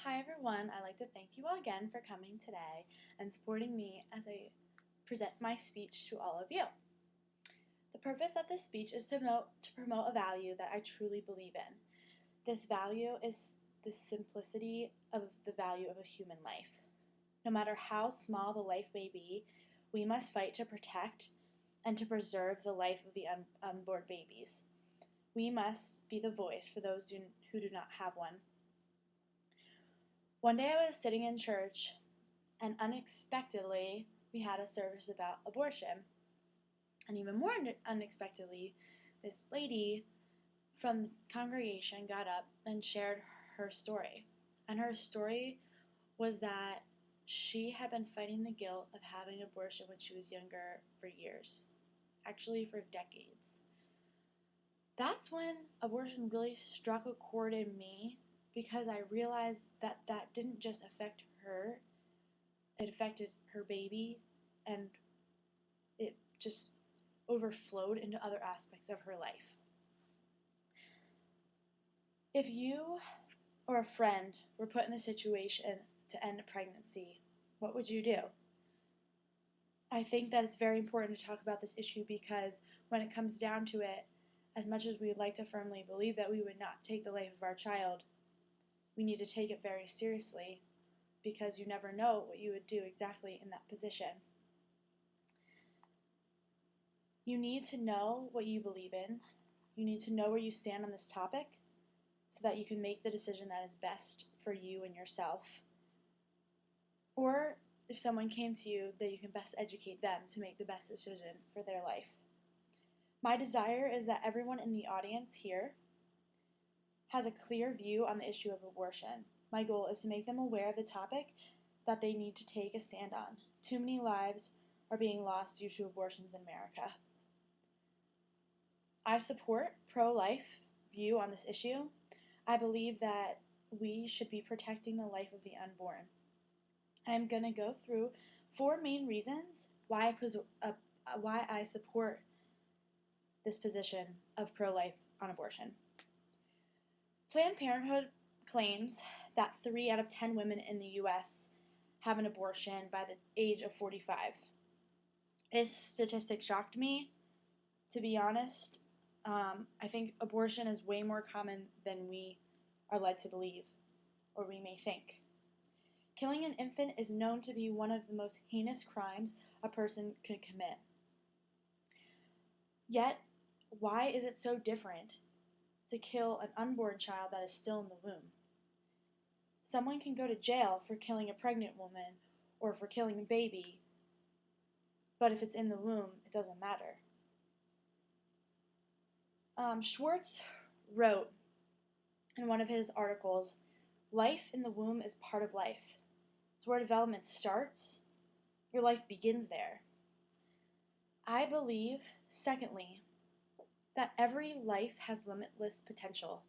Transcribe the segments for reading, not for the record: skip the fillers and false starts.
Hi everyone, I'd like to thank you all again for coming today and supporting me as I present my speech to all of you. The purpose of this speech is to promote a value that I truly believe in. This value is the simplicity of the value of a human life. No matter how small the life may be, we must fight to protect and to preserve the life of the unborn babies. We must be the voice for those who do not have one. One day I was sitting in church, and unexpectedly, we had a service about abortion. And even more unexpectedly, this lady from the congregation got up and shared her story. And her story was that she had been fighting the guilt of having an abortion when she was younger for years, actually for decades. That's when abortion really struck a chord in me because I realized that that didn't just affect her, it affected her baby, and it just overflowed into other aspects of her life. If you or a friend were put in the situation to end a pregnancy, what would you do? I think that it's very important to talk about this issue because when it comes down to it, as much as we would like to firmly believe that we would not take the life of our child, we need to take it very seriously because you never know what you would do exactly in that position. You need to know what you believe in. You need to know where you stand on this topic so that you can make the decision that is best for you and yourself. Or if someone came to you, that you can best educate them to make the best decision for their life. My desire is that everyone in the audience here has a clear view on the issue of abortion. My goal is to make them aware of the topic that they need to take a stand on. Too many lives are being lost due to abortions in America. I support pro-life view on this issue. I believe that we should be protecting the life of the unborn. I'm going to go through 4 main reasons why I support this position of pro-life on abortion. Planned Parenthood claims that 3 out of 10 women in the U.S. have an abortion by the age of 45. This statistic shocked me, to be honest. I think abortion is way more common than we are led to believe, or we may think. Killing an infant is known to be one of the most heinous crimes a person could commit. Yet, why is it so different to kill an unborn child that is still in the womb? Someone can go to jail for killing a pregnant woman or for killing a baby, but if it's in the womb, it doesn't matter. Schwartz wrote in one of his articles, "Life in the womb is part of life. It's where development starts. Your life begins there." I believe, secondly, that every life has limitless potential.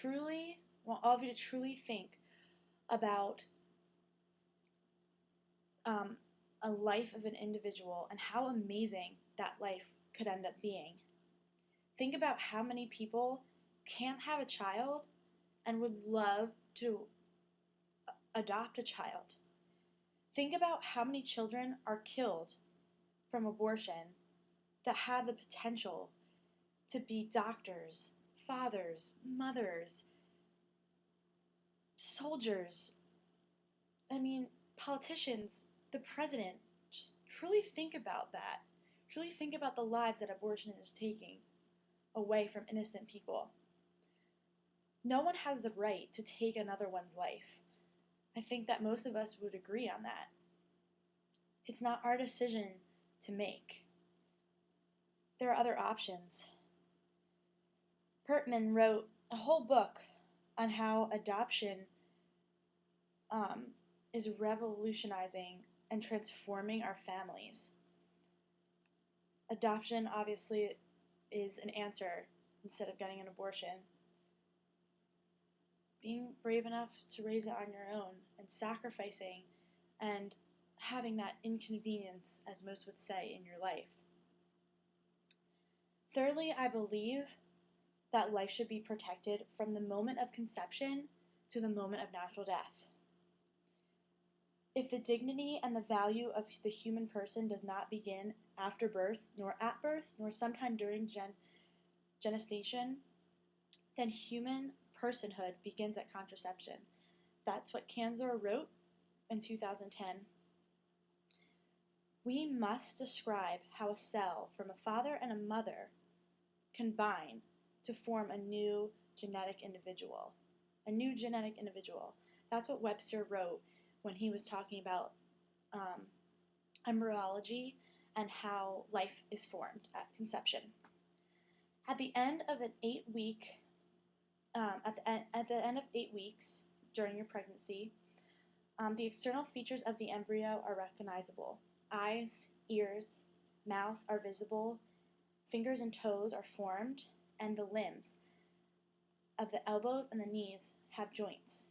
I want all of you to truly think about a life of an individual and how amazing that life could end up being. Think about how many people can't have a child and would love to adopt a child. Think about how many children are killed from abortion that have the potential to be doctors, fathers, mothers, soldiers, politicians, the president. Just truly think about that. Truly think about the lives that abortion is taking away from innocent people. No one has the right to take another one's life. I think that most of us would agree on that. It's not our decision to make. There are other options. Pertman wrote a whole book on how adoption is revolutionizing and transforming our families. Adoption obviously is an answer instead of getting an abortion. Being brave enough to raise it on your own and sacrificing and having that inconvenience, as most would say, in your life. Thirdly, I believe that life should be protected from the moment of conception to the moment of natural death. If the dignity and the value of the human person does not begin after birth, nor at birth, nor sometime during gestation, then human personhood begins at contraception. That's what Kanzor wrote in 2010. We must describe how a cell from a father and a mother combine to form a new genetic individual. A new genetic individual. That's what Webster wrote when he was talking about embryology and how life is formed at conception. At the end of an 8-week, at the end of 8 weeks during your pregnancy, the external features of the embryo are recognizable. Eyes, ears, mouth are visible, fingers and toes are formed, and the limbs of the elbows and the knees have joints.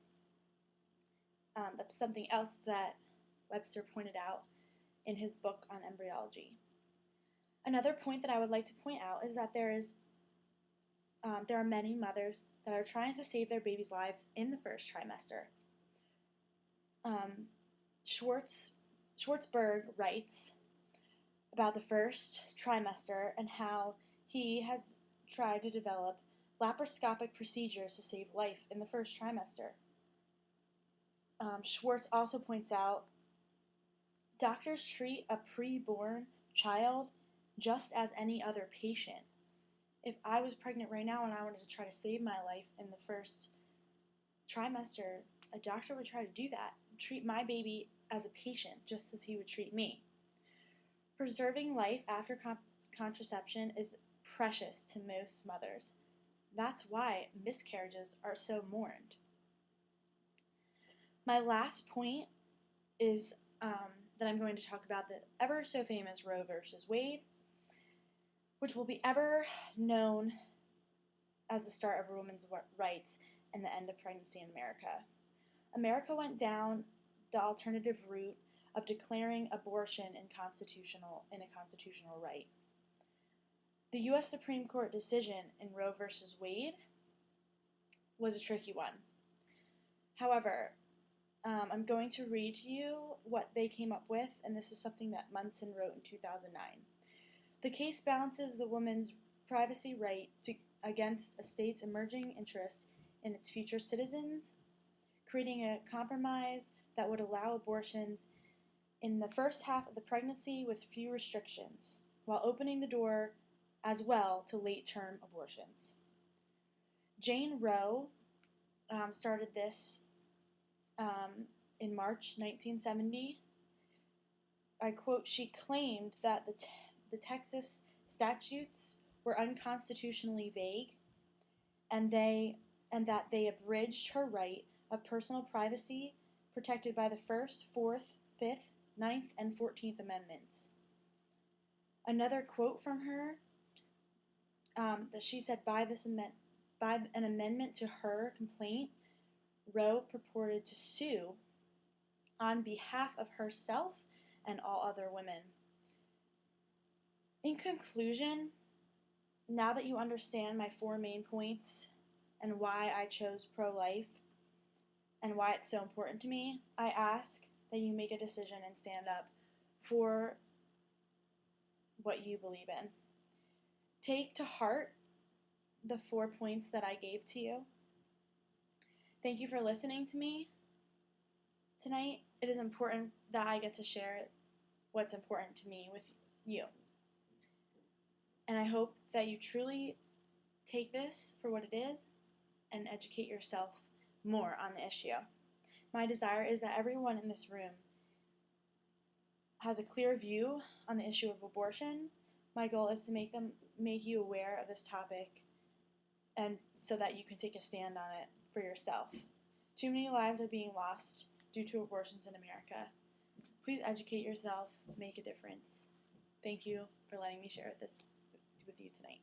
That's something else that Webster pointed out in his book on embryology. Another point that I would like to point out is that there are many mothers that are trying to save their babies' lives in the first trimester. Schwartzberg writes about the first trimester and how he has tried to develop laparoscopic procedures to save life in the first trimester. Schwartz also points out, doctors treat a preborn child just as any other patient. If I was pregnant right now and I wanted to try to save my life in the first trimester, a doctor would try to do that, treat my baby as a patient just as he would treat me. Preserving life after contraception is precious to most mothers. That's why miscarriages are so mourned. My last point is that I'm going to talk about the ever so famous Roe versus Wade, which will be ever known as the start of women's rights and the end of pregnancy in America. America went down the alternative route of declaring abortion a constitutional right. The U.S. Supreme Court decision in Roe versus Wade was a tricky one. However, I'm going to read to you what they came up with, and this is something that Munson wrote in 2009. The case balances the woman's privacy right against a state's emerging interest in its future citizens, creating a compromise that would allow abortions in the first half of the pregnancy with few restrictions, while opening the door as well to late-term abortions. Jane Roe started this in March 1970. I quote, she claimed that the Texas statutes were unconstitutionally vague and that they abridged her right of personal privacy protected by the First, Fourth, Fifth, Ninth, and 14th Amendments. Another quote from her that she said, by an amendment to her complaint, Roe purported to sue on behalf of herself and all other women. In conclusion, now that you understand my 4 main points and why I chose pro-life and why it's so important to me, I ask that you make a decision and stand up for what you believe in. Take to heart the 4 points that I gave to you. Thank you for listening to me tonight. It is important that I get to share what's important to me with you. And I hope that you truly take this for what it is and educate yourself more on the issue. My desire is that everyone in this room has a clear view on the issue of abortion. My goal is to make you aware of this topic, and so that you can take a stand on it for yourself. Too many lives are being lost due to abortions in America. Please educate yourself, make a difference. Thank you for letting me share this with you tonight.